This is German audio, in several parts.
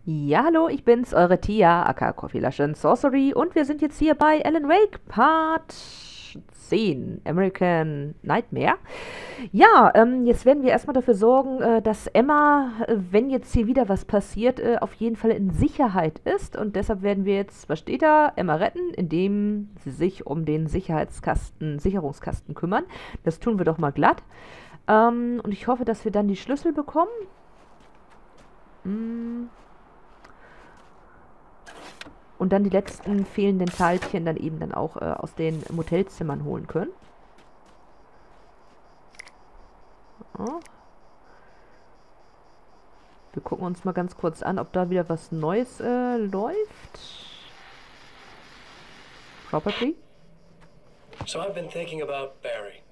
Ja, hallo, ich bin's, eure Tia, aka Coffee Lush and Sorcery, und wir sind jetzt hier bei Alan Wake Part 10, American Nightmare. Ja, jetzt werden wir erstmal dafür sorgen, dass Emma, wenn jetzt hier wieder was passiert, auf jeden Fall in Sicherheit ist. Und deshalb werden wir jetzt, was steht da, Emma retten, indem sie sich um den Sicherungskasten kümmern. Das tun wir doch mal glatt. Und ich hoffe, dass wir dann die Schlüssel bekommen. Mm. Und dann die letzten fehlenden Teilchen dann eben dann auch aus den Motelzimmern holen können. Ja. Wir gucken uns mal ganz kurz an, ob da wieder was Neues läuft. Probably. So I've been thinking about Barry.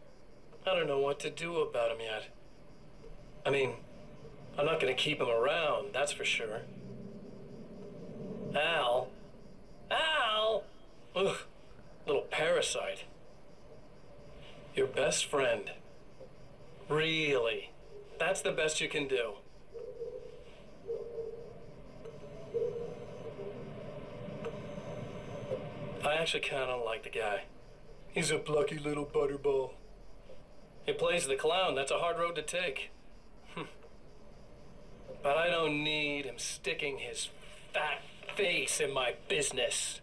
I don't know what to do about him yet. I mean, I'm not gonna keep him around, that's for sure. Al? Al? Ugh, little parasite. Your best friend. Really? That's the best you can do. I actually kinda like the guy. He's a plucky little butterball. He plays the clown, that's a hard road to take. But I don't need him sticking his fat face in my business.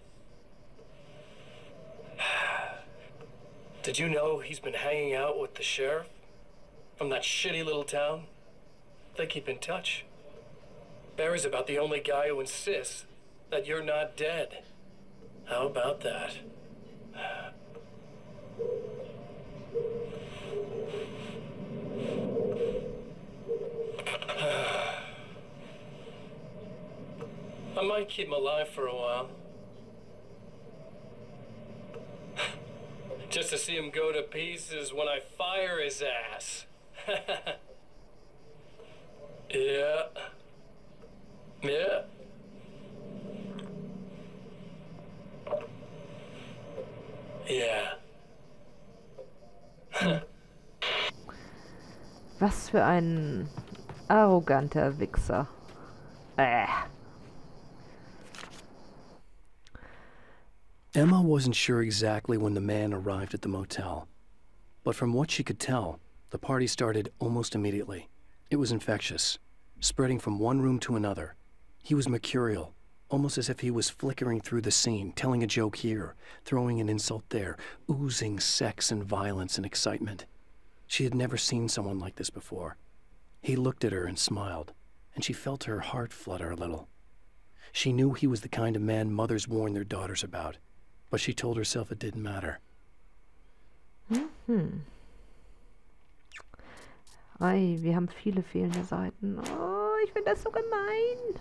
Did you know he's been hanging out with the sheriff from that shitty little town? They keep in touch. Barry's about the only guy who insists that you're not dead. How about that? I might keep him alive for a while. Just to see him go to pieces when I fire his ass. Yeah. Yeah. Yeah. Was für ein arroganter Wichser. Emma wasn't sure exactly when the man arrived at the motel, but from what she could tell, the party started almost immediately. It was infectious, spreading from one room to another. He was mercurial, almost as if he was flickering through the scene, telling a joke here, throwing an insult there, oozing sex and violence and excitement. She had never seen someone like this before. He looked at her and smiled, and she felt her heart flutter a little. She knew he was the kind of man mothers warn their daughters about, but she told herself it didn't matter. Ei, wir haben viele fehlende Seiten. Oh, ich finde das so gemein.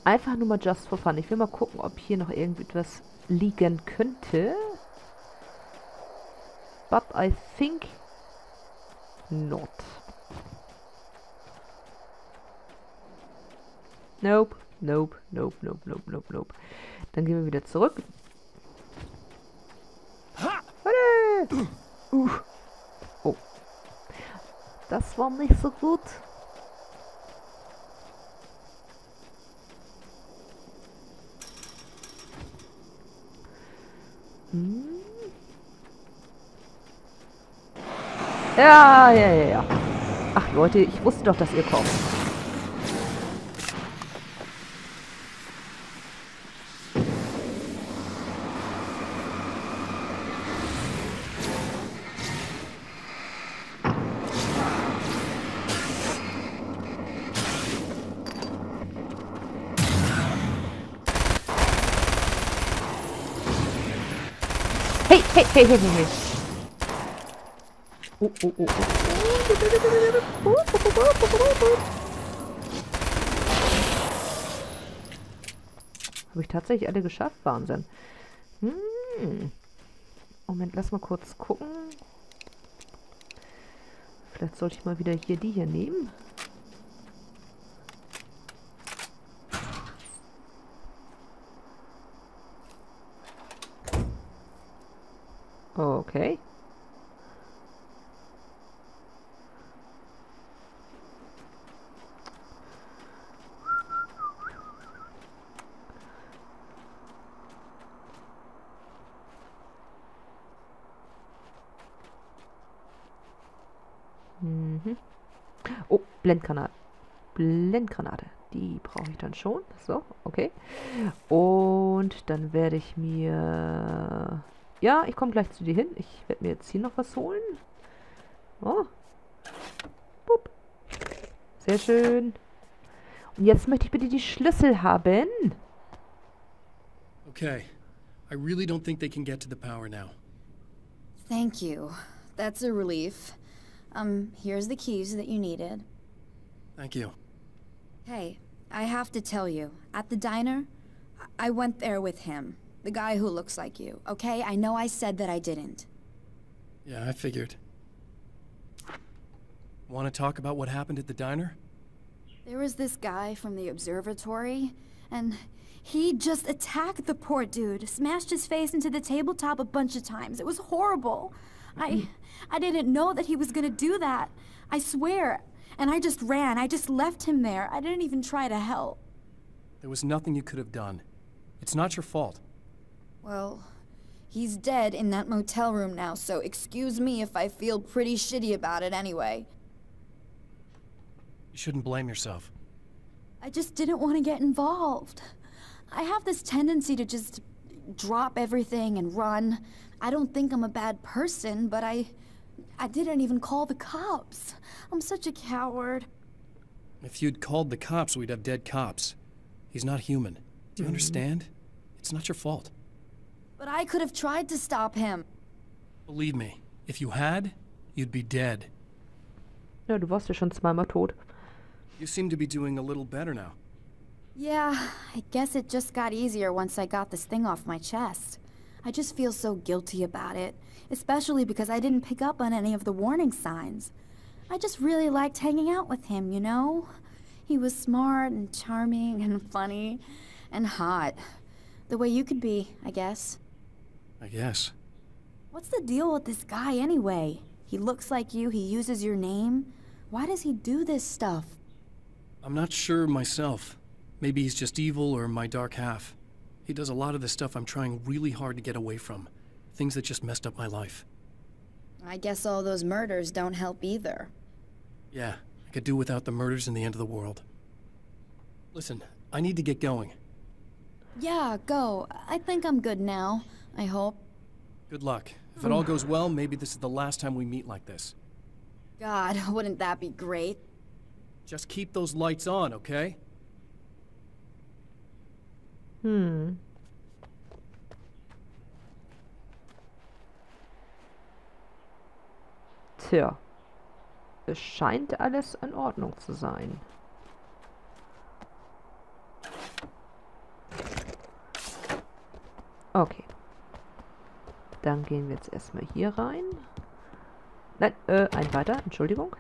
Einfach nur mal just for fun. Ich will mal gucken, ob hier noch irgendetwas liegen könnte. But I think not. Nope, nope, nope, nope, nope, nope, nope. Dann gehen wir wieder zurück. Warte! Oh. Das war nicht so gut. Ja, ja, ja, ja. Ach Leute, ich wusste doch, dass ihr kommt. Hey, hey, hey, hey, hey, hey. Oh, oh, oh, oh. Habe ich tatsächlich alle geschafft? Wahnsinn. Moment, lass mal kurz gucken. Vielleicht sollte ich mal wieder hier die hier nehmen. Okay. Mhm. Oh, Blendgranate. Blendgranate. Die brauche ich dann schon. So, okay. Und dann werde ich mir... Ja, ich komme gleich zu dir hin. Ich werde mir jetzt hier noch was holen. Oh. Pup. Sehr schön. Und jetzt möchte ich bitte die Schlüssel haben. Okay. I really don't think they can get to the power now. Thank you. That's a relief. Here's the keys that you needed. Thank you. Hey, I have to tell you, at the diner, I went there with him. The guy who looks like you, okay? I know I said that I didn't. Yeah, I figured. Want to talk about what happened at the diner? There was this guy from the observatory, and he just attacked the poor dude, smashed his face into the tabletop a bunch of times. It was horrible. I didn't know that he was gonna do that. I swear. And I just ran. I just left him there. I didn't even try to help. There was nothing you could have done. It's not your fault. Well, he's dead in that motel room now, so excuse me if I feel pretty shitty about it anyway. You shouldn't blame yourself. I just didn't want to get involved. I have this tendency to just drop everything and run. I don't think I'm a bad person, but I didn't even call the cops. I'm such a coward. If you'd called the cops, we'd have dead cops. He's not human. Do you understand? It's not your fault. But I could have tried to stop him. Believe me, if you had, you'd be dead. Ja, du warst ja schon zweimal tot. You seem to be doing a little better now. Yeah, I guess it just got easier once I got this thing off my chest. I just feel so guilty about it, especially because I didn't pick up on any of the warning signs. I just really liked hanging out with him, you know? He was smart and charming and funny and hot. The way you could be, I guess. I guess. What's the deal with this guy anyway? He looks like you, he uses your name. Why does he do this stuff? I'm not sure myself. Maybe he's just evil or my dark half. He does a lot of the stuff I'm trying really hard to get away from. Things that just messed up my life. I guess all those murders don't help either. Yeah, I could do without the murders and the end of the world. Listen, I need to get going. Yeah, go. I think I'm good now. I hope. Good luck. If it all goes well, maybe this is the last time we meet like this. God, wouldn't that be great? Just keep those lights on, okay? Tja. Es scheint alles in Ordnung zu sein. Okay. Dann gehen wir jetzt erstmal hier rein. Nein, ein weiter, Entschuldigung.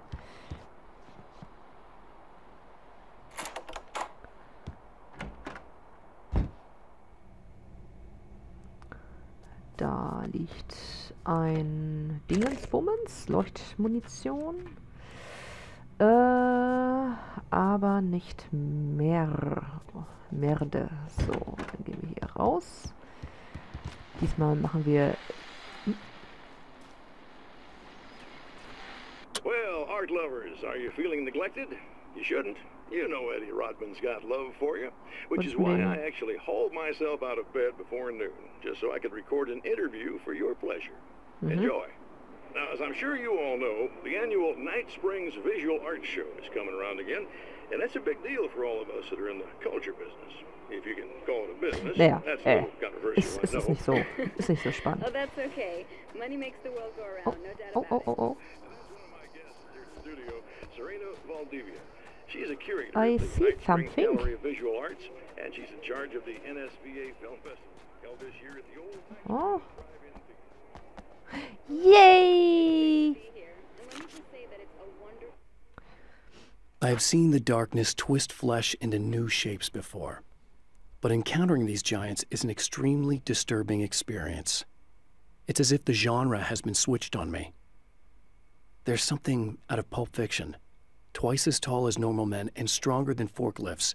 Da liegt ein Dingensbummens, Leuchtmunition. Aber nicht mehr. Merde. So, dann gehen wir hier raus. Diesmal machen wir... Well, art lovers, are you feeling neglected? You shouldn't. You know Eddie Rodman's got love for you, which is why I actually hauled myself out of bed before noon, just so I could record an interview for your pleasure. Enjoy. Now, as I'm sure you all know, the annual Night Springs Visual Art Show is coming around again, and that's a big deal for all of us that are in the culture business. If you can call it a business, Naja, that's a little controversial, I ist know. nicht so, ist nicht so spannend. Oh, that's okay. Money makes the world go around, no doubt about it. Oh. My guest here in the studio, Serena Valdivia. She's a curator I of the see Night Springs something. Gallery of Visual Arts, and she's in charge of the NSVA Film Festival, held this year at the old Oh. Drive-In Theater. Yay! Be here. And let me just say that it's a wonderful... I have seen the darkness twist flesh into new shapes before, but encountering these giants is an extremely disturbing experience. It's as if the genre has been switched on me. There's something out of Pulp Fiction. Twice as tall as normal men and stronger than forklifts,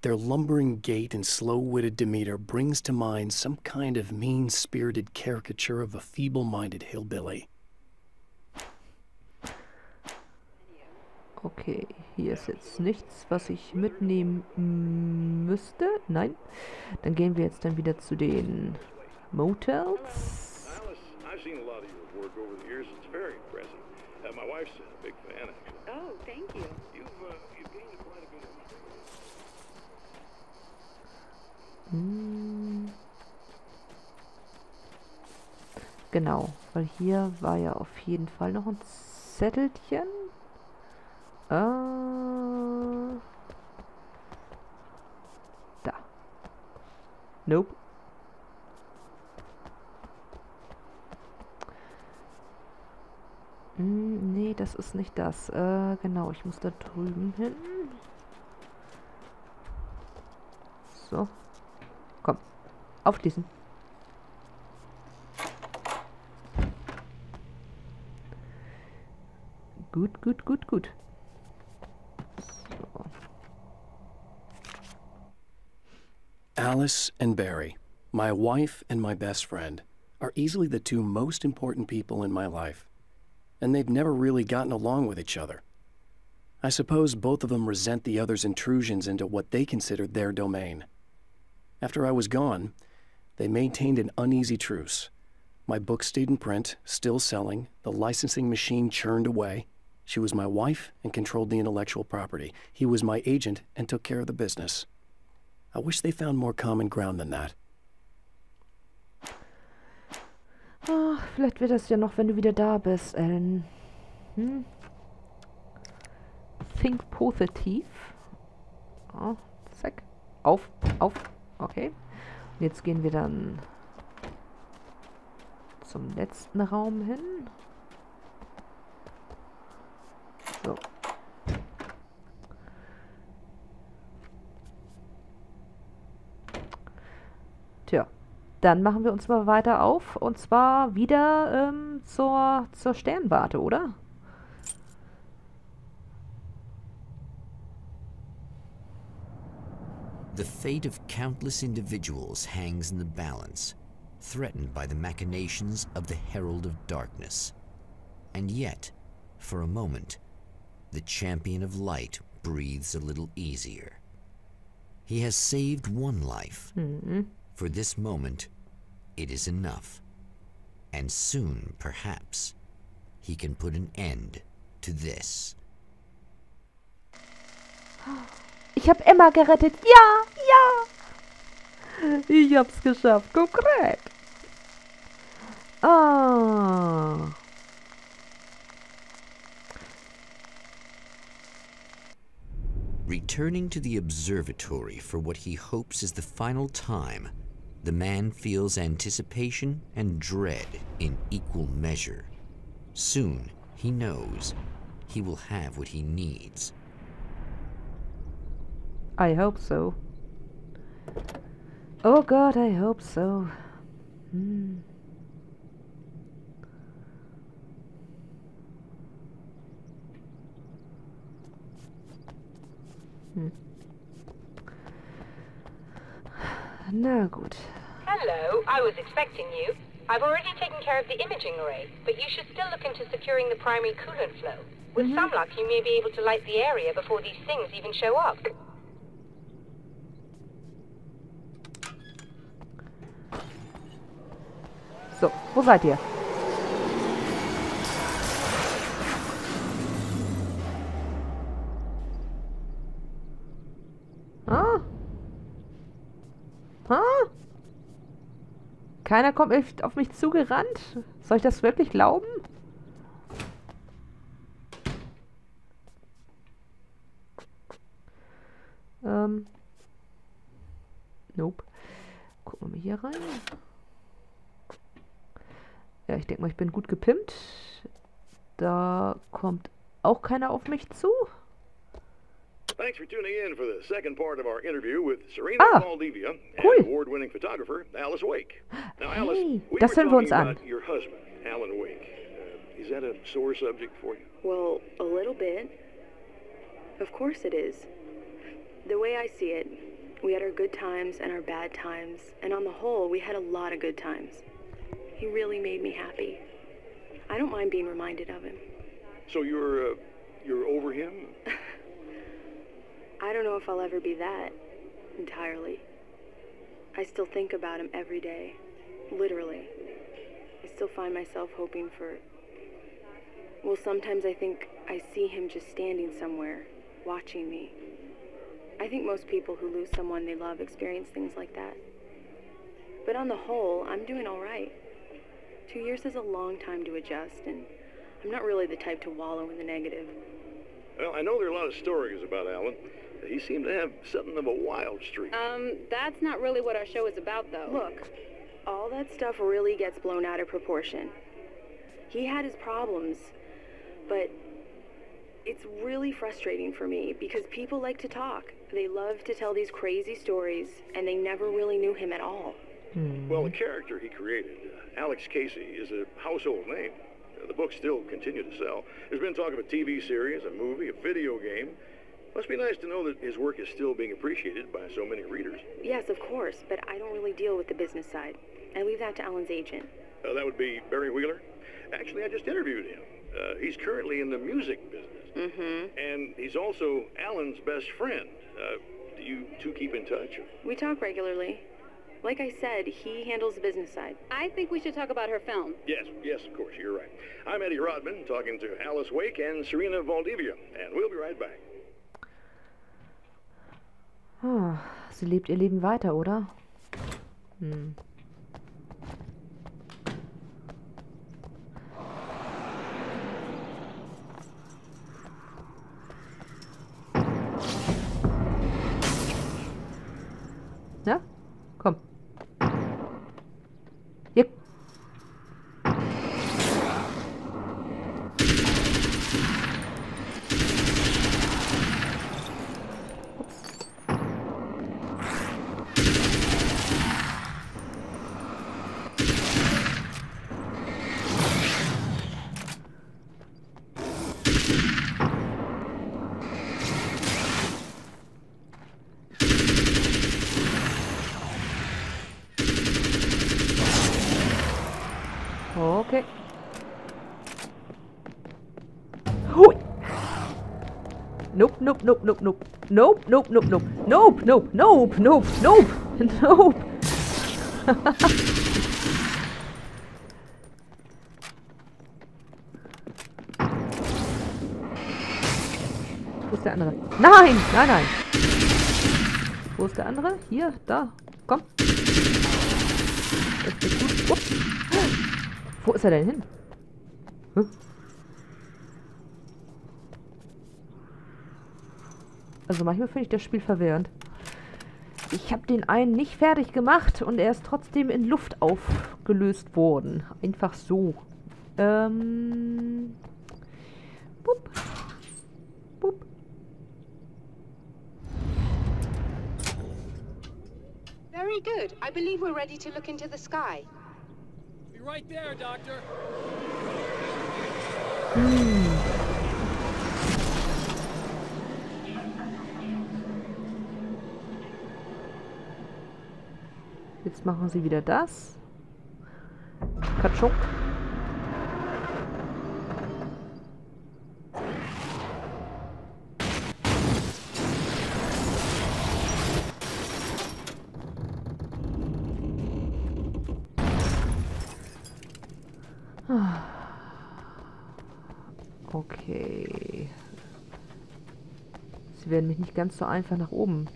their lumbering gait and slow-witted demeanor brings to mind some kind of mean-spirited caricature of a feeble-minded hillbilly. Okay, hier ist jetzt nichts, was ich mitnehmen müsste. Nein. Dann gehen wir jetzt dann wieder zu den Motels. Alice, I've seen a lot of your work over the years. It's very impressive. My wife's a big fan, actually. Oh, thank you. You've gained quite a bit of... Genau, weil hier war ja auf jeden Fall noch ein Zettelchen. Da. Nope. Nee, das ist nicht das. Genau, ich muss da drüben hin. So. Komm. Aufschließen. Gut, gut, gut, gut. So. Alice and Barry, my wife and my best friend, are easily the two most important people in my life. And they've never really gotten along with each other. I suppose both of them resent the other's intrusions into what they considered their domain. After I was gone, they maintained an uneasy truce. My book stayed in print, still selling, the licensing machine churned away. She was my wife and controlled the intellectual property. He was my agent and took care of the business. I wish they found more common ground than that. Ah, vielleicht wird das ja noch, wenn du wieder da bist, Ellen. Think positiv. Oh, zack. Auf. Okay. Und jetzt gehen wir dann zum letzten Raum hin. So. Tja. Dann machen wir uns mal weiter auf. Und zwar wieder zur Sternwarte, oder? The fate of countless individuals hangs in the balance, threatened by the machinations of the Herald of Darkness. And yet, for a moment, the Champion of Light breathes a little easier. He has saved one life. For this moment, it is enough. And soon, perhaps, he can put an end to this. Ich habe Emma gerettet. Ja, ja. Ich hab's geschafft. Korrekt. Ah. Returning to the observatory for what he hopes is the final time, the man feels anticipation and dread in equal measure. Soon, he knows, he will have what he needs. I hope so. Oh God, I hope so. Na gut. Hello, I was expecting you. I've already taken care of the imaging array, but you should still look into securing the primary coolant flow. With some luck, you may be able to light the area before these things even show up. So, wo seid ihr? Keiner kommt auf mich zugerannt? Soll ich das wirklich glauben? Nope. Gucken wir mal hier rein. Ja, ich denke mal, ich bin gut gepimpt. Da kommt auch keiner auf mich zu. Thanks for tuning in for the second part of our interview with Serena Valdivia and award-winning photographer Alice Wake. Now, Alice, we were das hören wir uns talking an. about your husband, Alan Wake. Is that a sore subject for you? Well, a little bit. Of course it is. The way I see it, we had our good times and our bad times, and on the whole, we had a lot of good times. He really made me happy. I don't mind being reminded of him. So you're over him? I don't know if I'll ever be that, entirely. I still think about him every day. Literally. I still find myself hoping for... Well, sometimes I think I see him just standing somewhere, watching me. I think most people who lose someone they love experience things like that. But on the whole, I'm doing all right. 2 years is a long time to adjust, and I'm not really the type to wallow in the negative. Well, I know there are a lot of stories about Alan. He seemed to have something of a wild streak. That's not really what our show is about, though. Look, all that stuff really gets blown out of proportion. He had his problems, but it's really frustrating for me because people like to talk. They love to tell these crazy stories, and they never really knew him at all. Well, the character he created, Alex Casey, is a household name. The books still continue to sell. There's been talk of a TV series, a movie, a video game. Must be nice to know that his work is still being appreciated by so many readers. Yes, of course, but I don't really deal with the business side. I leave that to Alan's agent. That would be Barry Wheeler. Actually, I just interviewed him. He's currently in the music business. And he's also Alan's best friend. Do you two keep in touch? We talk regularly. Like I said, he handles the business side. I think we should talk about her film. Yes, of course, you're right. I'm Eddie Rodman, talking to Alice Wake and Serena Valdivia, and we'll be right back. Sie lebt ihr Leben weiter, oder? Na? Komm. Hier. Okay. Hui. Nope, nope, nope, nope, nope. Nope, nope, nope, nope. Nope, nope, nope, nope, nope. Nope. Wo ist der andere? Nein, nein, nein. Wo ist der andere? Hier, da. Komm. Das ist gut. Ups. Wo ist er denn hin? Hm? Also manchmal finde ich das Spiel verwirrend. Ich habe den einen nicht fertig gemacht und er ist trotzdem in Luft aufgelöst worden. Einfach so. Bup. Bup. Very good. I believe we're ready to look into the sky. Right there, Doctor. Jetzt machen sie wieder das. Katschuk. Okay. Sie werden mich nicht ganz so einfach nach oben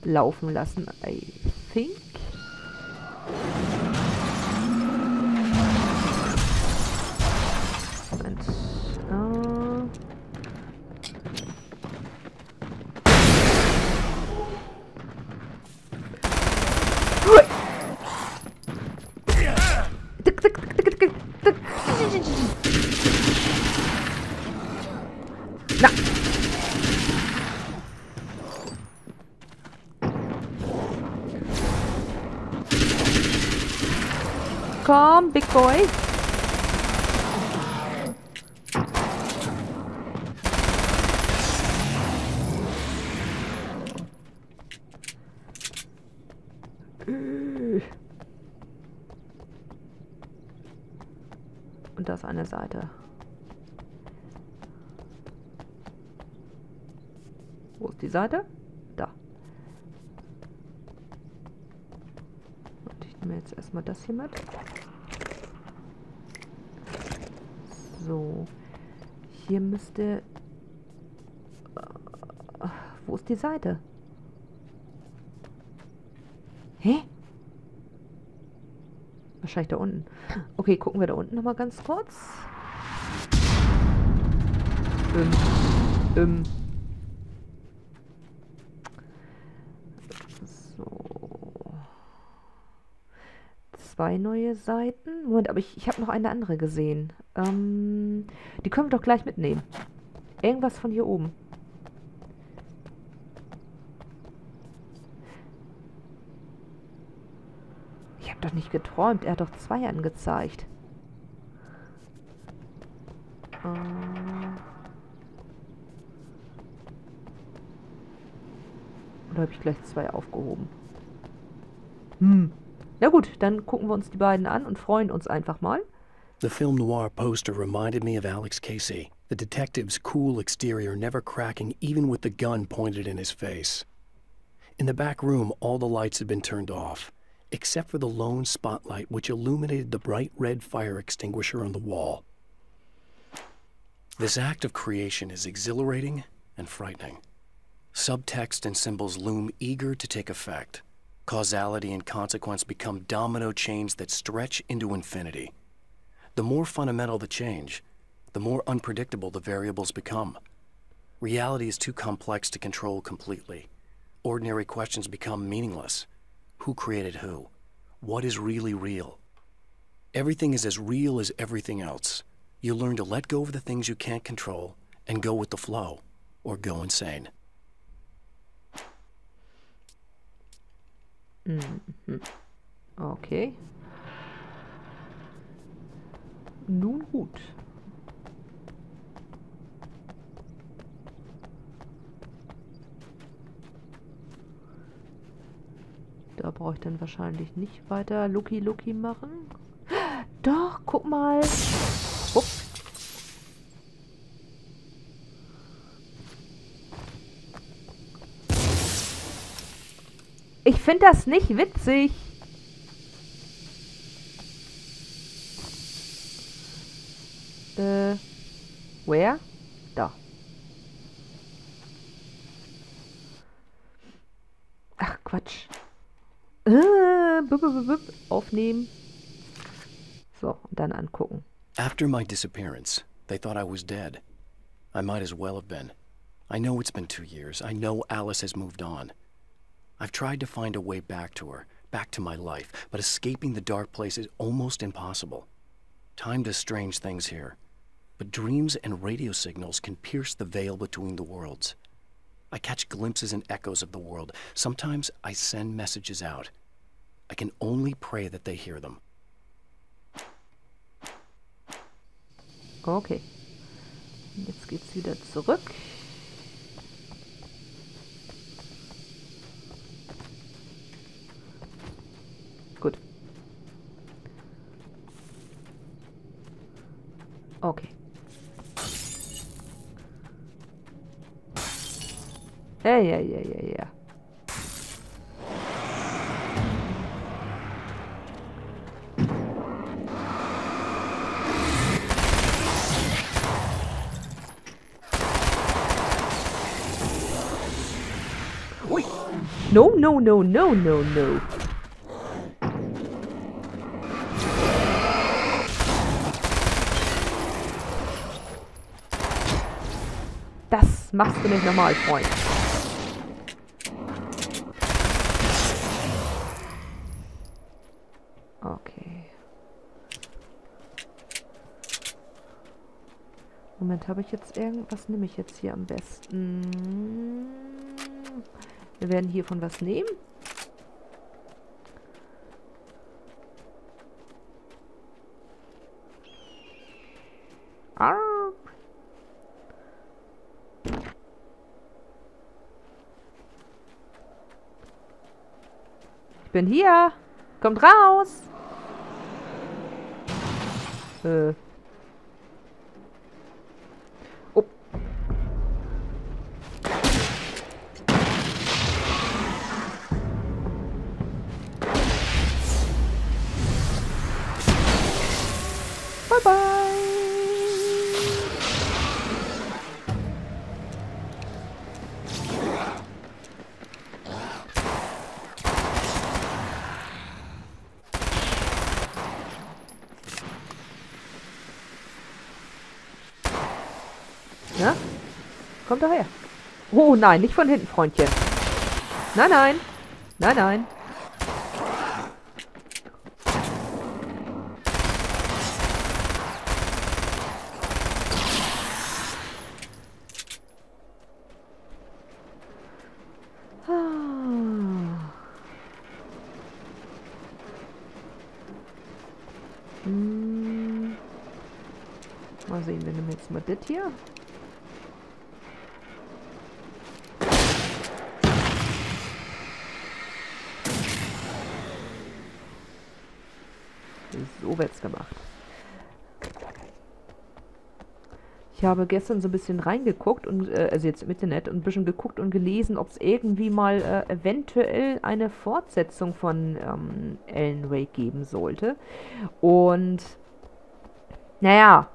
laufen lassen, I think. Moment. Na. Komm, Big Boy. Und das eine Seite. Wo ist die Seite? Da. Und ich nehme jetzt erstmal das hier mit. So. Hier müsste... wo ist die Seite? Hä? Wahrscheinlich da unten. Okay, gucken wir da unten nochmal ganz kurz. So. 2 neue Seiten. Moment, aber ich habe noch eine andere gesehen. Die können wir doch gleich mitnehmen. Irgendwas von hier oben. Ich habe doch nicht geträumt. Er hat doch 2 angezeigt. Oder habe ich gleich 2 aufgehoben? Na gut, dann gucken wir uns die beiden an und freuen uns einfach mal. The film noir poster reminded me of Alex Casey, the detective's cool exterior never cracking even with the gun pointed in his face. In the back room, all the lights had been turned off, except for the lone spotlight which illuminated the bright red fire extinguisher on the wall. This act of creation is exhilarating and frightening. Subtext and symbols loom eager to take effect. Causality and consequence become domino chains that stretch into infinity. The more fundamental the change, the more unpredictable the variables become. Reality is too complex to control completely. Ordinary questions become meaningless. Who created who? What is really real? Everything is as real as everything else. You learn to let go of the things you can't control and go with the flow, or go insane. Okay. Nun gut. Da brauche ich dann wahrscheinlich nicht weiter Lucky machen. Doch, guck mal. Upp. Ich finde das nicht witzig. Where? Da. Ach, Quatsch. Aufnehmen. So, und dann angucken. After my disappearance, they thought I was dead. I might as well have been. I know it's been 2 years. I know Alice has moved on. I've tried to find a way back to her, back to my life, but escaping the dark place is almost impossible. Time does strange things here, but dreams and radio signals can pierce the veil between the worlds. I catch glimpses and echoes of the world. Sometimes I send messages out. I can only pray that they hear them. Okay. Jetzt geht's wieder zurück. Gut. Okay. Ja. Ui. No. Das machst du nicht normal, Freund. Okay. Moment, habe ich jetzt irgendwas? Nehme ich jetzt hier am besten? Wir werden hiervon was nehmen. Ich bin hier. Kommt raus. Bye, bye. Na? Kommt doch her. Oh nein, nicht von hinten, Freundchen. Nein, nein. Nein, nein. Mal sehen, wir nehmen jetzt mal das hier. So wird's gemacht. Ich habe gestern so ein bisschen reingeguckt, und also jetzt im Internet, und ein bisschen geguckt und gelesen, ob es irgendwie mal eventuell eine Fortsetzung von Alan Wake geben sollte. Und naja,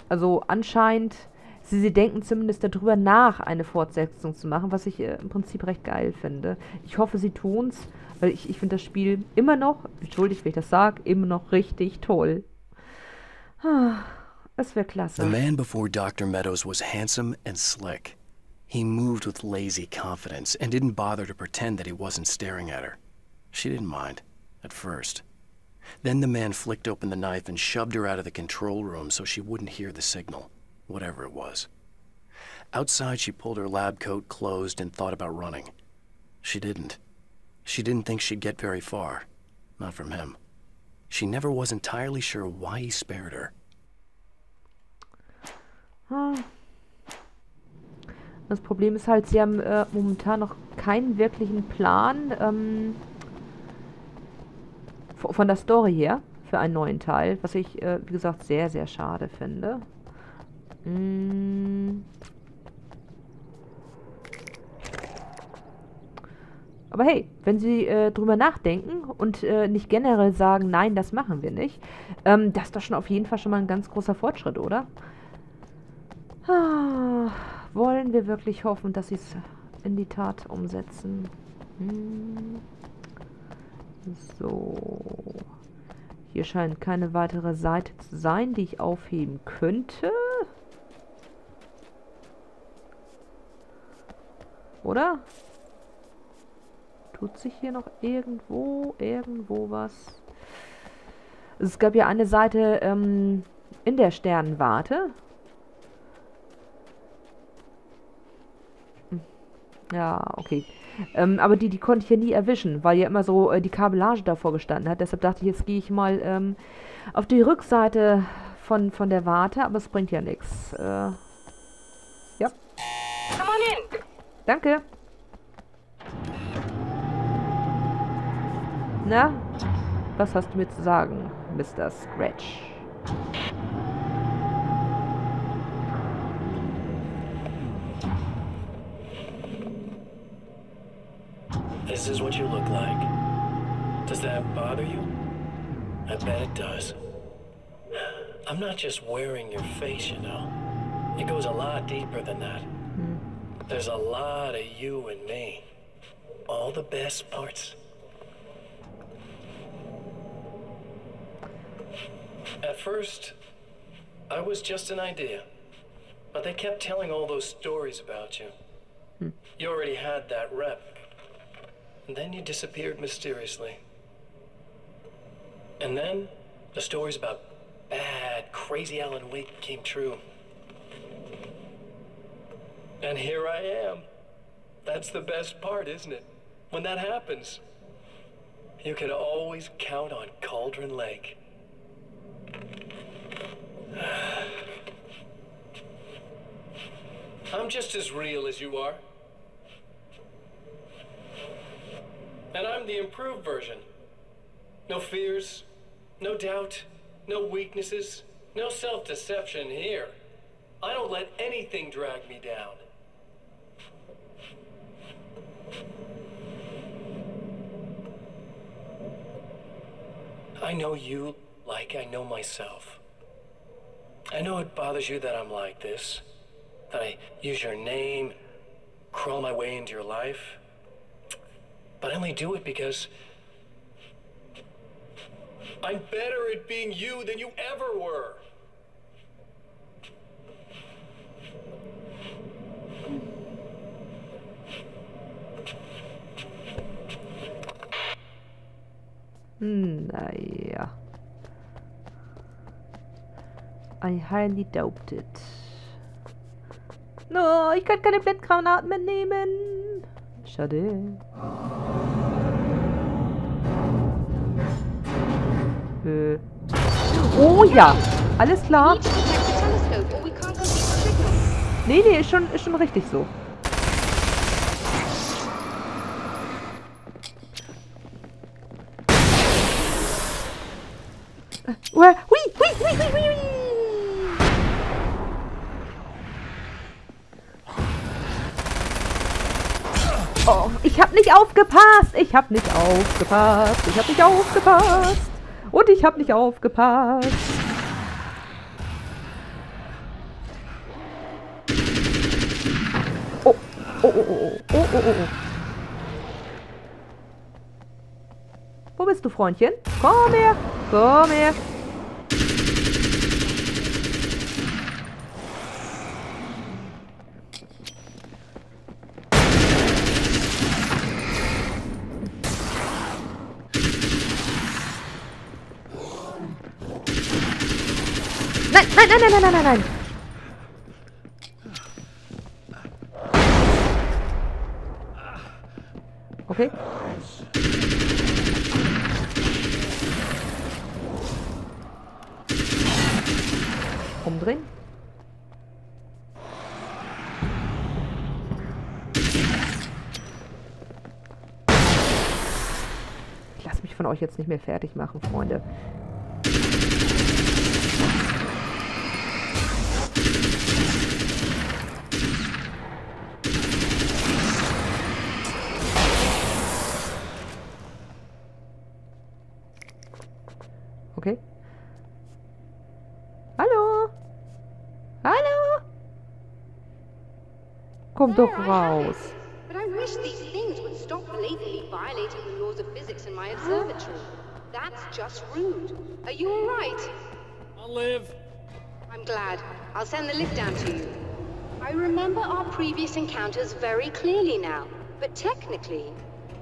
also anscheinend, sie denken zumindest darüber nach, eine Fortsetzung zu machen, was ich im Prinzip recht geil finde. Ich hoffe, sie tun's, weil ich finde das Spiel immer noch, entschuldigt, wenn ich das sage, immer noch richtig toll. Das wäre klasse. The man before Dr. Meadows was handsome and slick. He moved with lazy confidence and didn't bother to pretend that he wasn't staring at her. She didn't mind, at first. Then the man flicked open the knife and shoved her out of the control room so she wouldn't hear the signal, whatever it was. Outside, she pulled her lab coat closed and thought about running. She didn't. She didn't think she'd get very far. Not from him. She never was entirely sure why he spared her. Das Problem ist halt, sie haben momentan noch keinen wirklichen Plan von der Story her für einen neuen Teil, was ich, wie gesagt, sehr, sehr schade finde. Aber hey, wenn sie drüber nachdenken und nicht generell sagen, nein, das machen wir nicht, das ist doch schon auf jeden Fall schon mal ein ganz großer Fortschritt, oder? Wollen wir wirklich hoffen, dass sie es in die Tat umsetzen? So. Hier scheint keine weitere Seite zu sein, die ich aufheben könnte. Oder? Tut sich hier noch irgendwo was? Es gab ja eine Seite in der Sternenwarte. Ja, okay. Aber die konnte ich ja nie erwischen, weil ja immer so die Kabellage davor gestanden hat. Deshalb dachte ich, jetzt gehe ich mal auf die Rückseite von der Warte, aber es bringt ja nichts. Ja. Come on in. Danke. Na, was hast du mir zu sagen, Mr. Scratch? This is what you look like. Does that bother you? I bet it does. I'm not just wearing your face, you know. It goes a lot deeper than that. There's a lot of you and me. All the best parts. At first, I was just an idea. But they kept telling all those stories about you. You already had that rep. And then you disappeared mysteriously. And then, the stories about bad, crazy Alan Wake came true. And here I am. That's the best part, isn't it? When that happens, you can always count on Cauldron Lake. I'm just as real as you are. And I'm the improved version. No fears, no doubt, no weaknesses, no self-deception here. I don't let anything drag me down. I know you like I know myself. I know it bothers you that I'm like this, that I use your name, crawl my way into your life, but I only do it because I'm better at being you than you ever were. Naja. I highly doubt it. No, ich kann keine Blendgranaten mehr nehmen. Schade. Oh ja, alles klar. Nee, ist schon richtig so. Hui, hui, hui, hui, hui. Oh, ich hab nicht aufgepasst. Ich hab nicht aufgepasst. Ich hab nicht aufgepasst. Und ich hab nicht aufgepasst. Oh, oh, oh, oh, oh, oh, oh, oh. Wo bist du, Freundchen? Komm her, komm her. Nein, nein, nein, nein, nein, nein, nein. Okay. Umdrehen. Ich lasse mich von euch jetzt nicht mehr fertig machen, Freunde. Okay. Hallo? Hallo? Komm doch raus. But I wish these things would stop blatantly violating the laws of physics in my observatory. That's just rude. Are you all right? I'll live. I'm glad. I'll send the lift down to you. I remember our previous encounters very clearly now. But technically,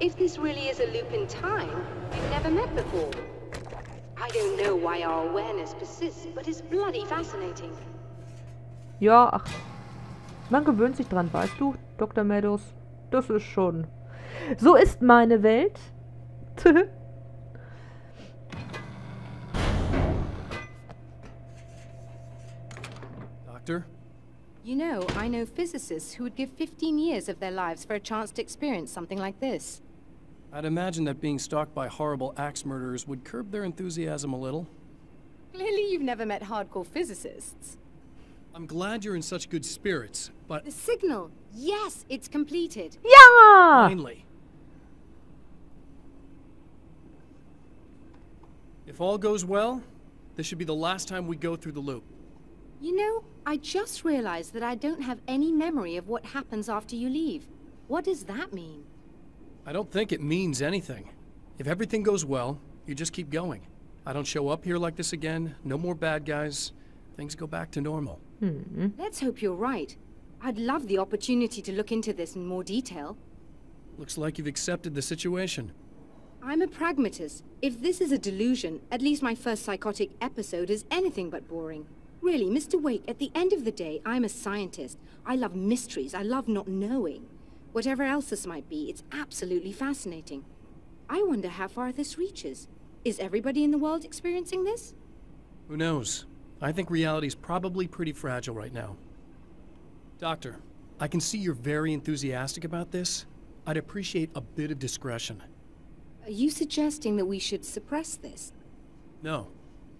if this really is a loop in time, we've never met before. I don't know why our awareness persists, but it's bloody fascinating. Ja, ach. Man gewöhnt sich dran, weißt du, Dr. Meadows? Das ist schon... So ist meine Welt. Doctor? You know, I know physicists who would give 15 years of their lives for a chance to experience something like this. I'd imagine that being stalked by horrible axe murderers would curb their enthusiasm a little. Clearly you've never met hardcore physicists. I'm glad you're in such good spirits, but... The signal! Yes, it's completed. Ja! Finally. If all goes well, this should be the last time we go through the loop. You know, I just realized that I don't have any memory of what happens after you leave. What does that mean? I don't think it means anything. If everything goes well, you just keep going. I don't show up here like this again, no more bad guys. Things go back to normal. Let's hope you're right. I'd love the opportunity to look into this in more detail. Looks like you've accepted the situation. I'm a pragmatist. If this is a delusion, at least my first psychotic episode is anything but boring. Really, Mr. Wake, at the end of the day, I'm a scientist. I love mysteries. I love not knowing. Whatever else this might be, it's absolutely fascinating. I wonder how far this reaches. Is everybody in the world experiencing this? Who knows? I think reality's probably pretty fragile right now. Doctor, I can see you're very enthusiastic about this. I'd appreciate a bit of discretion. Are you suggesting that we should suppress this? No.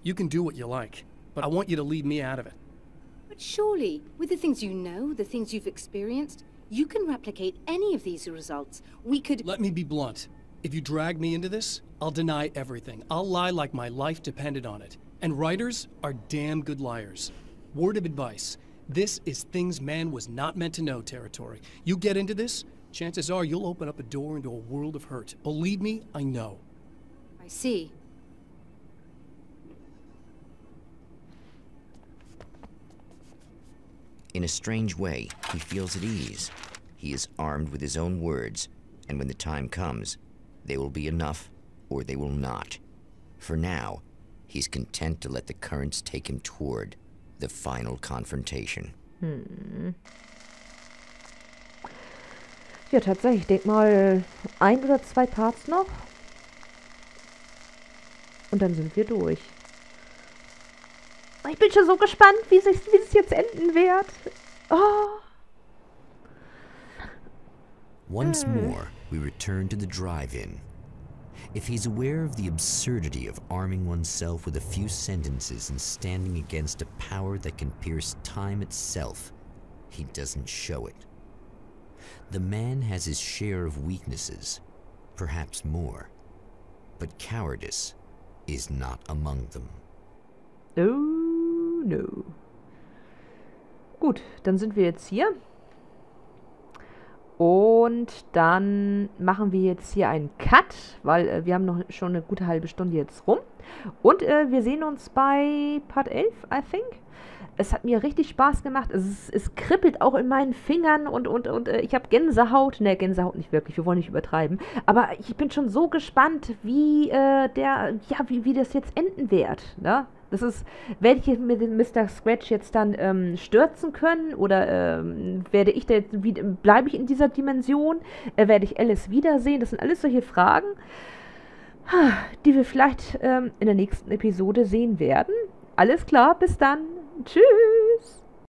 You can do what you like, but I want you to leave me out of it. But surely, with the things you know, the things you've experienced, you can replicate any of these results. We could... Let me be blunt. If you drag me into this, I'll deny everything. I'll lie like my life depended on it. And writers are damn good liars. word of advice. This is things man was not meant to know territory. You get into this, chances are you'll open up a door into a world of hurt. Believe me, I know. I see. In a strange way, he feels at ease. He is armed with his own words, and when the time comes, they will be enough, or they will not. For now, he's content to let the currents take him toward the final confrontation. Ja, tatsächlich. Ich denke mal, 1 oder 2 Parts noch. Und dann sind wir durch. Ich bin schon so gespannt, wie es jetzt enden wird. Oh. Once more, we return to the drive-in. If he's aware of the absurdity of arming oneself with a few sentences and standing against a power that can pierce time itself, he doesn't show it. The man has his share of weaknesses, perhaps more, but cowardice is not among them. Oh, no. Gut, dann sind wir jetzt hier. Und dann machen wir jetzt hier einen Cut, weil wir haben noch schon eine gute halbe Stunde jetzt rum. Und wir sehen uns bei Part 11, I think. Es hat mir richtig Spaß gemacht. Es kribbelt auch in meinen Fingern und ich habe Gänsehaut. Ne, Gänsehaut nicht wirklich, wir wollen nicht übertreiben. Aber ich bin schon so gespannt, wie das jetzt enden wird. Ne? Werde ich mit dem Mr. Scratch jetzt dann stürzen können? Oder bleibe ich in dieser Dimension? Werde ich Alice wiedersehen? Das sind alles solche Fragen, die wir vielleicht in der nächsten Episode sehen werden. Alles klar, bis dann. Tschüss.